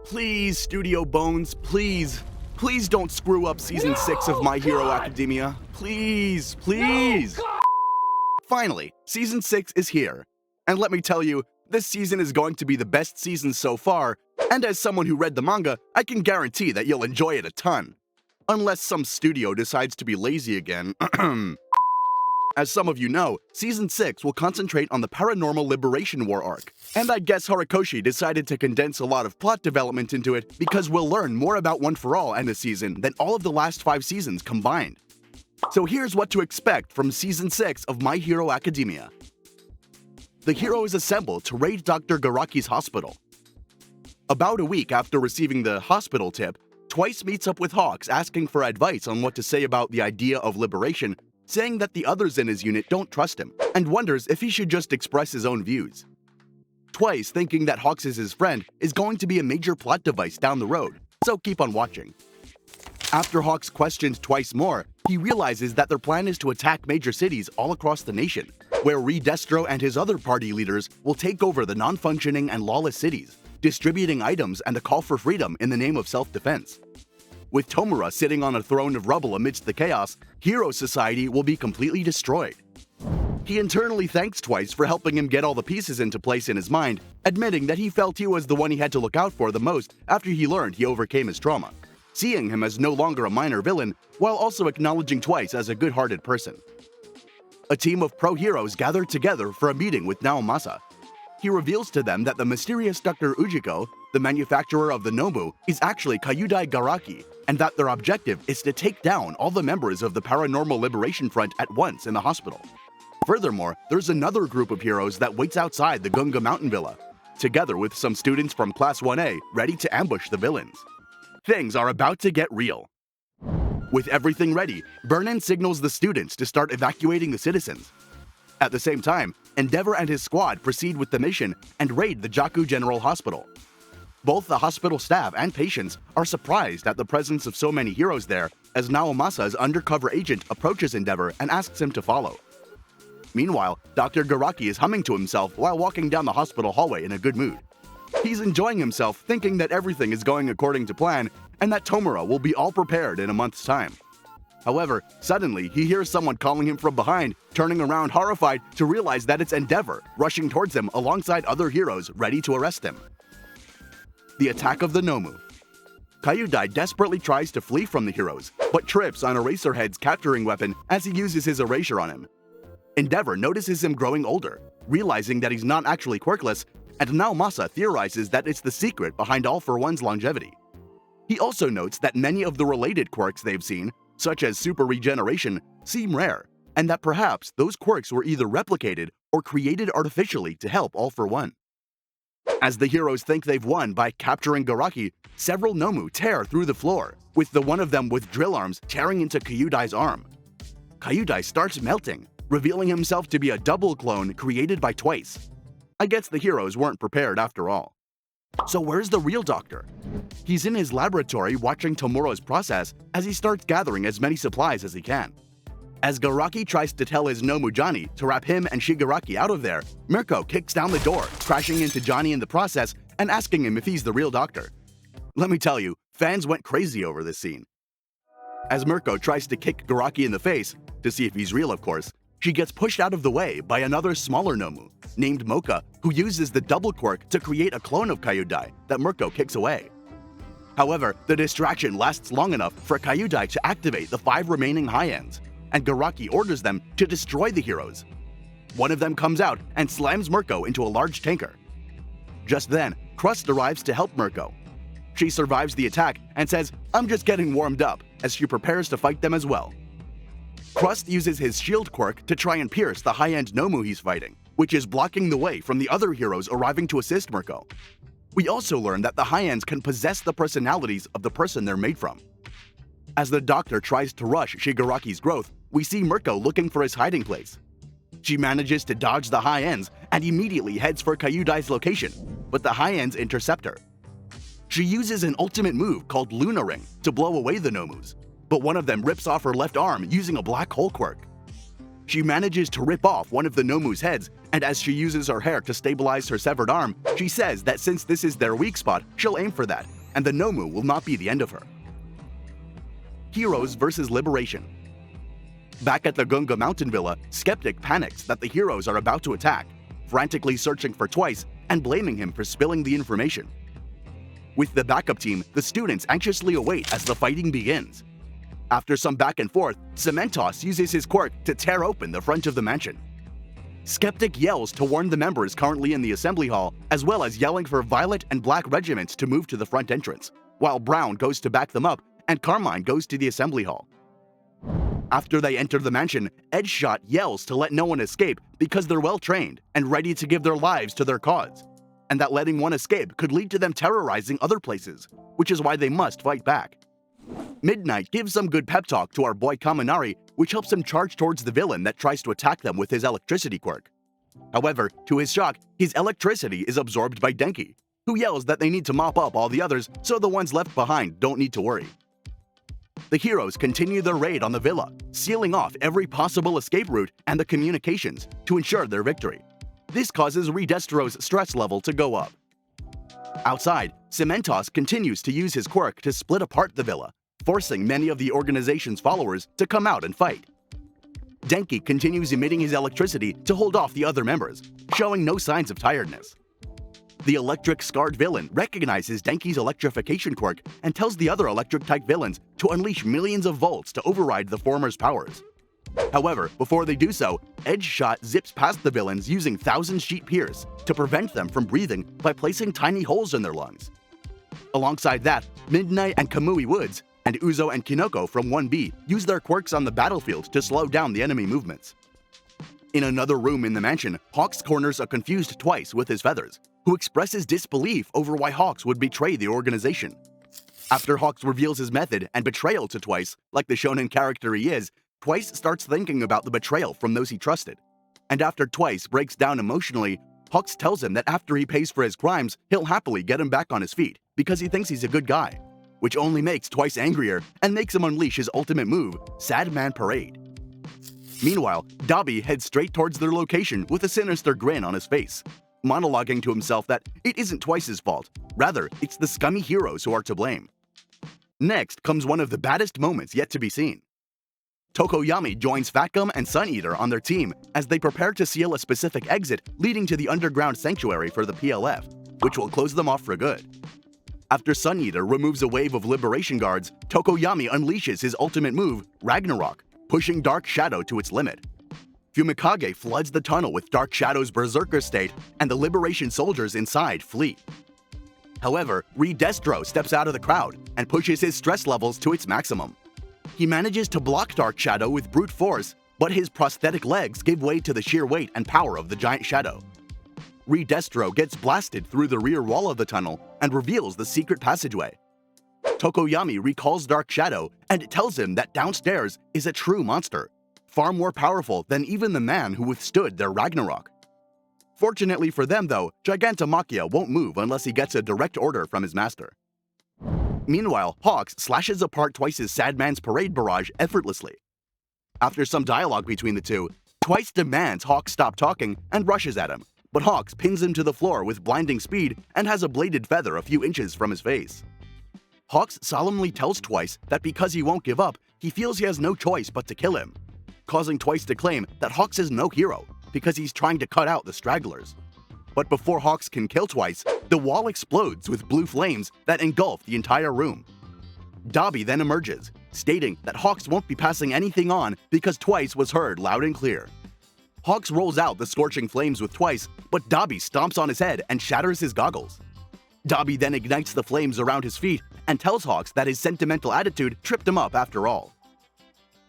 Please, Studio Bones, please. Please don't screw up Season 6 of My Hero Academia. Please, please. Finally, Season 6 is here. And let me tell you, this season is going to be the best season so far, and as someone who read the manga, I can guarantee that you'll enjoy it a ton. Unless some studio decides to be lazy again. As some of you know, Season 6 will concentrate on the Paranormal Liberation War arc, and I guess Horikoshi decided to condense a lot of plot development into it because we'll learn more about One For All and a season than all of the last 5 seasons combined. So here's what to expect from Season 6 of My Hero Academia. The heroes assemble to raid Dr. Garaki's hospital. About a week after receiving the hospital tip, Twice meets up with Hawks asking for advice on what to say about the idea of liberation, saying that the others in his unit don't trust him, and wonders if he should just express his own views. Twice, thinking that Hawks is his friend, is going to be a major plot device down the road, so keep on watching. After Hawks questions Twice more, he realizes that their plan is to attack major cities all across the nation, where Destro and his other party leaders will take over the non-functioning and lawless cities, distributing items and a call for freedom in the name of self-defense. With Tomura sitting on a throne of rubble amidst the chaos, Hero Society will be completely destroyed. He internally thanks Twice for helping him get all the pieces into place in his mind, admitting that he felt he was the one he had to look out for the most after he learned he overcame his trauma, seeing him as no longer a minor villain, while also acknowledging Twice as a good-hearted person. A team of pro-heroes gather together for a meeting with Naomasa. He reveals to them that the mysterious Dr. Ujiko, the manufacturer of the Nomu, is actually Kyudai Garaki, and that their objective is to take down all the members of the Paranormal Liberation Front at once in the hospital. Furthermore, there's another group of heroes that waits outside the Gunga Mountain Villa, together with some students from Class 1A ready to ambush the villains. Things are about to get real. With everything ready, Burnin signals the students to start evacuating the citizens. At the same time, Endeavor and his squad proceed with the mission and raid the Jaku General Hospital. Both the hospital staff and patients are surprised at the presence of so many heroes there as Naomasa's undercover agent approaches Endeavor and asks him to follow. Meanwhile, Dr. Garaki is humming to himself while walking down the hospital hallway in a good mood. He's enjoying himself, thinking that everything is going according to plan and that Tomura will be all prepared in a month's time. However, suddenly he hears someone calling him from behind, turning around horrified to realize that it's Endeavor, rushing towards him alongside other heroes ready to arrest him. The attack of the Nomu. Kyudai desperately tries to flee from the heroes, but trips on Eraserhead's capturing weapon as he uses his erasure on him. Endeavor notices him growing older, realizing that he's not actually quirkless, and Naomasa theorizes that it's the secret behind All For One's longevity. He also notes that many of the related quirks they've seen, such as super regeneration, seem rare, and that perhaps those quirks were either replicated or created artificially to help All For One. As the heroes think they've won by capturing Garaki, several Nomu tear through the floor, with the one of them with drill arms tearing into Kyudai's arm. Kyudai starts melting, revealing himself to be a double clone created by Twice. I guess the heroes weren't prepared after all. So where's the real doctor? He's in his laboratory watching Tomura's process as he starts gathering as many supplies as he can. As Garaki tries to tell his Nomu Johnny to wrap him and Shigaraki out of there, Mirko kicks down the door, crashing into Johnny in the process and asking him if he's the real doctor. Let me tell you, fans went crazy over this scene. As Mirko tries to kick Garaki in the face, to see if he's real of course, she gets pushed out of the way by another smaller Nomu, named Mocha, who uses the double quirk to create a clone of Kyudai that Mirko kicks away. However, the distraction lasts long enough for Kyudai to activate the 5 remaining high ends, and Garaki orders them to destroy the heroes. One of them comes out and slams Mirko into a large tanker. Just then, Crust arrives to help Mirko. She survives the attack and says, "I'm just getting warmed up," as she prepares to fight them as well. Crust uses his shield quirk to try and pierce the high-end Nomu he's fighting, which is blocking the way from the other heroes arriving to assist Mirko. We also learn that the high-ends can possess the personalities of the person they're made from. As the doctor tries to rush Shigaraki's growth, we see Mirko looking for his hiding place. She manages to dodge the high-ends and immediately heads for Kyudai's location, but the high-ends intercept her. She uses an ultimate move called Luna Ring to blow away the Nomus, but one of them rips off her left arm using a black hole quirk. She manages to rip off one of the Nomu's heads, and as she uses her hair to stabilize her severed arm, she says that since this is their weak spot, she'll aim for that, and the Nomu will not be the end of her. Heroes versus Liberation. Back at the Gunga Mountain Villa, Skeptic panics that the heroes are about to attack, frantically searching for Twice and blaming him for spilling the information. With the backup team, the students anxiously await as the fighting begins. After some back and forth, Cementos uses his quirk to tear open the front of the mansion. Skeptic yells to warn the members currently in the assembly hall, as well as yelling for Violet and Black regiments to move to the front entrance, while Brown goes to back them up and Carmine goes to the assembly hall. After they enter the mansion, Edgeshot yells to let no one escape because they're well trained and ready to give their lives to their cause, and that letting one escape could lead to them terrorizing other places, which is why they must fight back. Midnight gives some good pep talk to our boy Kaminari, which helps him charge towards the villain that tries to attack them with his electricity quirk. However, to his shock, his electricity is absorbed by Denki, who yells that they need to mop up all the others so the ones left behind don't need to worry. The heroes continue their raid on the villa, sealing off every possible escape route and the communications to ensure their victory. This causes Redestro's stress level to go up. Outside, Cementos continues to use his quirk to split apart the villa, forcing many of the organization's followers to come out and fight. Denki continues emitting his electricity to hold off the other members, showing no signs of tiredness. The electric-scarred villain recognizes Denki's electrification quirk and tells the other electric-type villains to unleash millions of volts to override the former's powers. However, before they do so, Edgeshot zips past the villains using Thousand-Sheet Pierce to prevent them from breathing by placing tiny holes in their lungs. Alongside that, Midnight and Kamui Woods and Uzo and Kinoko from 1B use their quirks on the battlefield to slow down the enemy movements. In another room in the mansion, Hawks corners a confused Twice with his feathers, who expresses disbelief over why Hawks would betray the organization. After Hawks reveals his method and betrayal to Twice, like the shonen character he is, Twice starts thinking about the betrayal from those he trusted. And after Twice breaks down emotionally, Hawks tells him that after he pays for his crimes, he'll happily get him back on his feet because he thinks he's a good guy, which only makes Twice angrier and makes him unleash his ultimate move, Sad Man Parade. Meanwhile, Dabi heads straight towards their location with a sinister grin on his face, monologuing to himself that it isn't Twice's fault, rather, it's the scummy heroes who are to blame. Next comes one of the baddest moments yet to be seen. Tokoyami joins Fatgum and Sun Eater on their team as they prepare to seal a specific exit leading to the underground sanctuary for the PLF, which will close them off for good. After Sun Eater removes a wave of liberation guards, Tokoyami unleashes his ultimate move, Ragnarok, pushing Dark Shadow to its limit. Fumikage floods the tunnel with Dark Shadow's berserker state, and the Liberation soldiers inside flee. However, Redestro steps out of the crowd and pushes his stress levels to its maximum. He manages to block Dark Shadow with brute force, but his prosthetic legs give way to the sheer weight and power of the giant shadow. Redestro gets blasted through the rear wall of the tunnel and reveals the secret passageway. Tokoyami recalls Dark Shadow and tells him that downstairs is a true monster, far more powerful than even the man who withstood their Ragnarok. Fortunately for them though, Gigantomachia won't move unless he gets a direct order from his master. Meanwhile, Hawks slashes apart Twice's Sad Man's Parade barrage effortlessly. After some dialogue between the two, Twice demands Hawks stop talking and rushes at him, but Hawks pins him to the floor with blinding speed and has a bladed feather a few inches from his face. Hawks solemnly tells Twice that because he won't give up, he feels he has no choice but to kill him, causing Twice to claim that Hawks is no hero because he's trying to cut out the stragglers. But before Hawks can kill Twice, the wall explodes with blue flames that engulf the entire room. Dabi then emerges, stating that Hawks won't be passing anything on because Twice was heard loud and clear. Hawks rolls out the scorching flames with Twice, but Dabi stomps on his head and shatters his goggles. Dabi then ignites the flames around his feet and tells Hawks that his sentimental attitude tripped him up after all.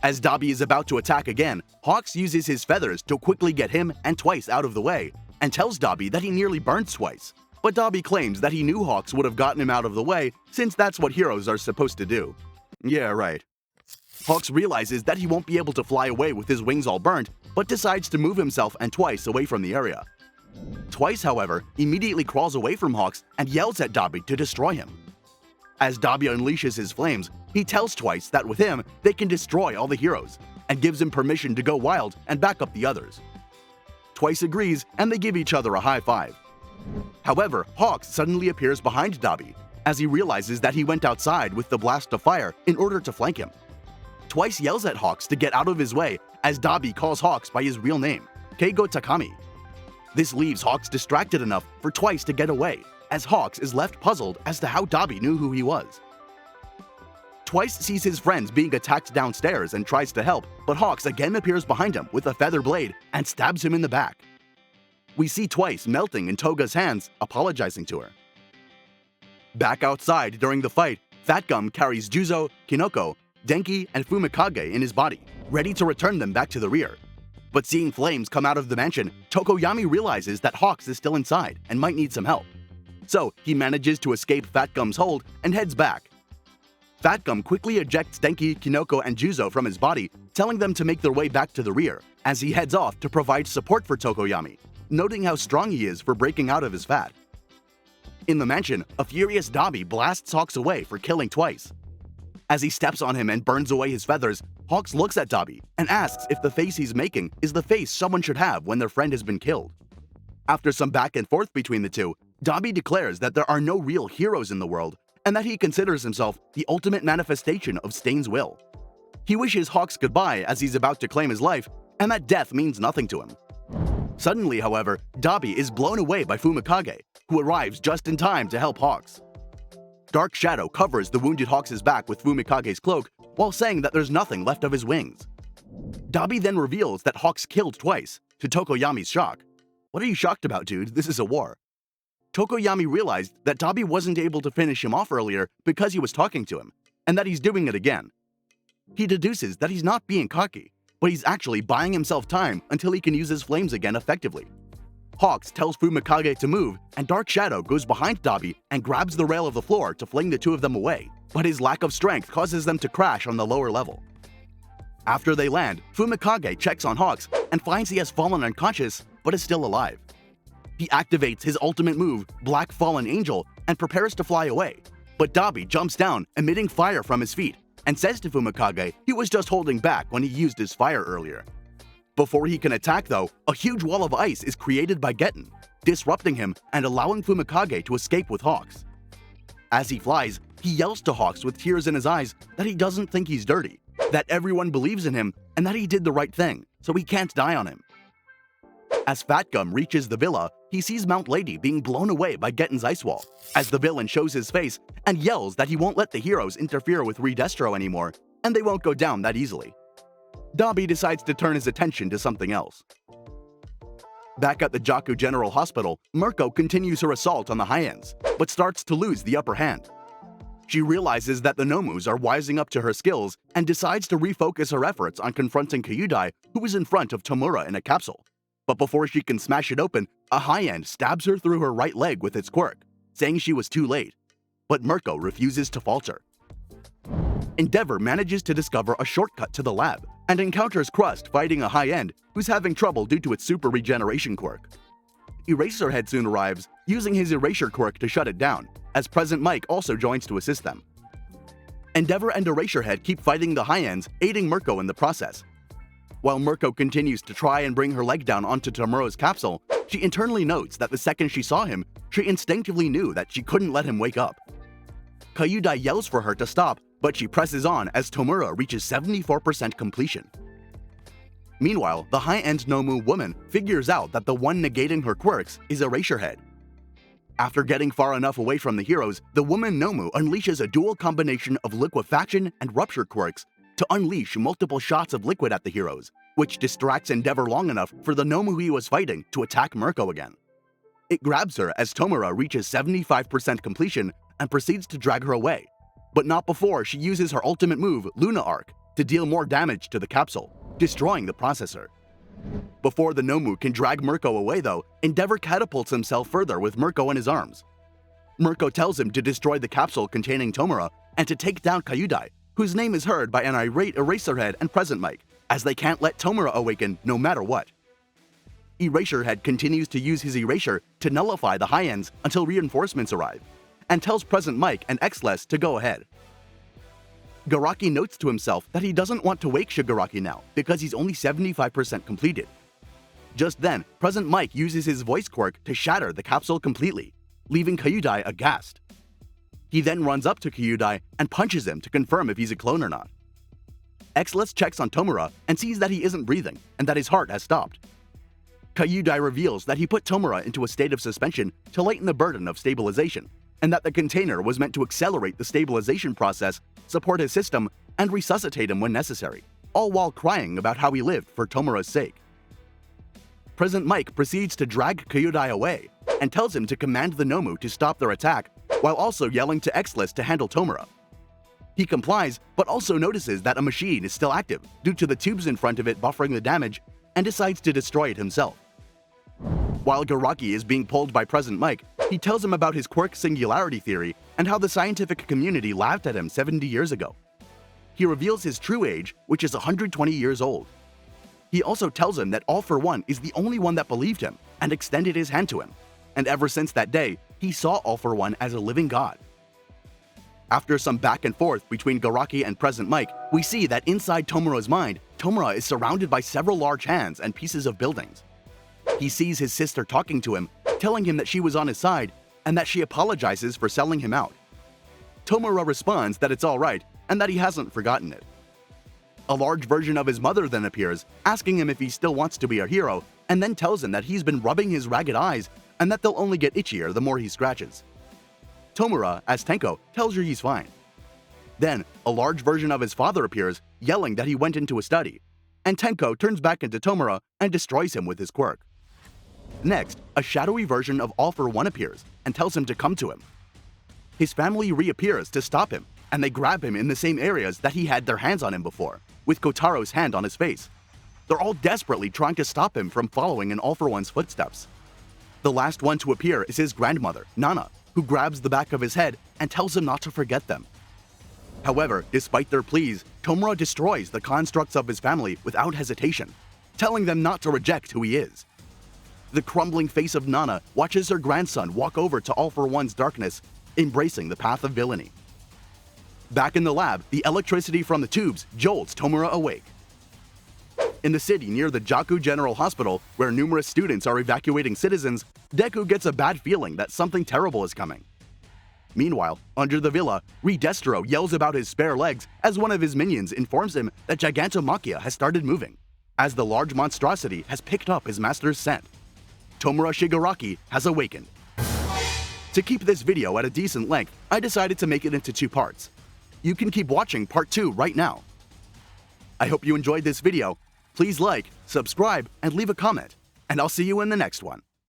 As Dabi is about to attack again, Hawks uses his feathers to quickly get him and Twice out of the way, and tells Dabi that he nearly burned Twice, but Dabi claims that he knew Hawks would have gotten him out of the way since that's what heroes are supposed to do. Yeah, right. Hawks realizes that he won't be able to fly away with his wings all burnt, but decides to move himself and Twice away from the area. Twice, however, immediately crawls away from Hawks and yells at Dabi to destroy him. As Dabi unleashes his flames, he tells Twice that with him, they can destroy all the heroes, and gives him permission to go wild and back up the others. Twice agrees, and they give each other a high five. However, Hawks suddenly appears behind Dabi, as he realizes that he went outside with the blast of fire in order to flank him. Twice yells at Hawks to get out of his way as Dabi calls Hawks by his real name, Keigo Takami. This leaves Hawks distracted enough for Twice to get away, as Hawks is left puzzled as to how Dabi knew who he was. Twice sees his friends being attacked downstairs and tries to help, but Hawks again appears behind him with a feather blade and stabs him in the back. We see Twice melting in Toga's hands, apologizing to her. Back outside during the fight, Fat Gum carries Juzo, Kinoko, Denki, and Fumikage in his body, ready to return them back to the rear. But seeing flames come out of the mansion, Tokoyami realizes that Hawks is still inside and might need some help. So he manages to escape Fat Gum's hold and heads back. Fat Gum quickly ejects Denki, Kinoko, and Juzo from his body, telling them to make their way back to the rear, as he heads off to provide support for Tokoyami, noting how strong he is for breaking out of his fat. In the mansion, a furious Dabi blasts Hawks away for killing Twice. As he steps on him and burns away his feathers, Hawks looks at Dabi and asks if the face he's making is the face someone should have when their friend has been killed. After some back and forth between the two, Dabi declares that there are no real heroes in the world and that he considers himself the ultimate manifestation of Stain's will. He wishes Hawks goodbye as he's about to claim his life, and that death means nothing to him. Suddenly, however, Dabi is blown away by Fumikage, who arrives just in time to help Hawks. Dark Shadow covers the wounded Hawks' back with Fumikage's cloak while saying that there's nothing left of his wings. Dabi then reveals that Hawks killed Twice, to Tokoyami's shock. What are you shocked about, dude? This is a war. Tokoyami realized that Dabi wasn't able to finish him off earlier because he was talking to him, and that he's doing it again. He deduces that he's not being cocky, but he's actually buying himself time until he can use his flames again effectively. Hawks tells Fumikage to move, and Dark Shadow goes behind Dabi and grabs the rail of the floor to fling the two of them away, but his lack of strength causes them to crash on the lower level. After they land, Fumikage checks on Hawks and finds he has fallen unconscious but is still alive. He activates his ultimate move, Black Fallen Angel, and prepares to fly away, but Dabi jumps down, emitting fire from his feet, and says to Fumikage he was just holding back when he used his fire earlier. Before he can attack though, a huge wall of ice is created by Getten, disrupting him and allowing Fumikage to escape with Hawks. As he flies, he yells to Hawks with tears in his eyes that he doesn't think he's dirty, that everyone believes in him, and that he did the right thing, so he can't die on him. As Fat Gum reaches the villa, he sees Mount Lady being blown away by Getten's ice wall, as the villain shows his face and yells that he won't let the heroes interfere with Redestro anymore, and they won't go down that easily. Dabi decides to turn his attention to something else. Back at the Jaku General Hospital, Mirko continues her assault on the Hyens, but starts to lose the upper hand. She realizes that the Nomus are wising up to her skills and decides to refocus her efforts on confronting Kyudai, who is in front of Tomura in a capsule. But before she can smash it open, a High-End stabs her through her right leg with its quirk, saying she was too late. But Mirko refuses to falter. Endeavor manages to discover a shortcut to the lab and encounters Crust fighting a High-End who's having trouble due to its super regeneration quirk. Eraserhead soon arrives, using his erasure quirk to shut it down, as Present Mike also joins to assist them. Endeavor and Eraserhead keep fighting the High-Ends, aiding Mirko in the process. While Mirko continues to try and bring her leg down onto Tomura's capsule, she internally notes that the second she saw him, she instinctively knew that she couldn't let him wake up. Kyudai yells for her to stop, but she presses on as Tomura reaches 74% completion. Meanwhile, the high-end Nomu woman figures out that the one negating her quirks is Eraserhead. After getting far enough away from the heroes, the woman Nomu unleashes a dual combination of liquefaction and rupture quirks to unleash multiple shots of liquid at the heroes, which distracts Endeavor long enough for the Nomu he was fighting to attack Mirko again. It grabs her as Tomura reaches 75% completion and proceeds to drag her away, but not before she uses her ultimate move, Luna Arc, to deal more damage to the capsule, destroying the processor. Before the Nomu can drag Mirko away though, Endeavor catapults himself further with Mirko in his arms. Mirko tells him to destroy the capsule containing Tomura and to take down Kyudai, whose name is heard by an irate Eraserhead and Present Mike, as they can't let Tomura awaken no matter what. Eraserhead continues to use his erasure to nullify the High-Ends until reinforcements arrive, and tells Present Mike and Xless to go ahead. Garaki notes to himself that he doesn't want to wake Shigaraki now because he's only 75% completed. Just then, Present Mike uses his voice quirk to shatter the capsule completely, leaving Kyudai aghast. He then runs up to Kyudai and punches him to confirm if he's a clone or not. Exless checks on Tomura and sees that he isn't breathing and that his heart has stopped. Kyudai reveals that he put Tomura into a state of suspension to lighten the burden of stabilization, and that the container was meant to accelerate the stabilization process, support his system, and resuscitate him when necessary, all while crying about how he lived for Tomura's sake. President Mike proceeds to drag Kyudai away and tells him to command the Nomu to stop their attack, while also yelling to Exless to handle Tomura. He complies, but also notices that a machine is still active due to the tubes in front of it buffering the damage, and decides to destroy it himself. While Garaki is being pulled by President Mike, he tells him about his quirk singularity theory and how the scientific community laughed at him 70 years ago. He reveals his true age, which is 120 years old. He also tells him that All for One is the only one that believed him and extended his hand to him, and ever since that day, he saw All for One as a living god. After some back and forth between Garaki and President Mike, we see that inside Tomura's mind, Tomura is surrounded by several large hands and pieces of buildings. He sees his sister talking to him, telling him that she was on his side and that she apologizes for selling him out. Tomura responds that it's alright and that he hasn't forgotten it. A large version of his mother then appears, asking him if he still wants to be a hero, and then tells him that he's been rubbing his ragged eyes and that they'll only get itchier the more he scratches. Tomura, as Tenko, tells her he's fine. Then, a large version of his father appears, yelling that he went into a study, and Tenko turns back into Tomura and destroys him with his quirk. Next, a shadowy version of All for One appears and tells him to come to him. His family reappears to stop him, and they grab him in the same areas that he had their hands on him before, with Kotaro's hand on his face. They're all desperately trying to stop him from following in All for One's footsteps. The last one to appear is his grandmother, Nana, who grabs the back of his head and tells him not to forget them. However, despite their pleas, Tomura destroys the constructs of his family without hesitation, telling them not to reject who he is. The crumbling face of Nana watches her grandson walk over to All for One's darkness, embracing the path of villainy. Back in the lab, the electricity from the tubes jolts Tomura awake. In the city near the Jaku General Hospital, where numerous students are evacuating citizens, Deku gets a bad feeling that something terrible is coming. Meanwhile, under the villa, Redestro yells about his spare legs as one of his minions informs him that Gigantomachia has started moving, as the large monstrosity has picked up his master's scent. Tomura Shigaraki has awakened. To keep this video at a decent length, I decided to make it into 2 parts. You can keep watching part 2 right now. I hope you enjoyed this video. Please like, subscribe, and leave a comment, and I'll see you in the next one.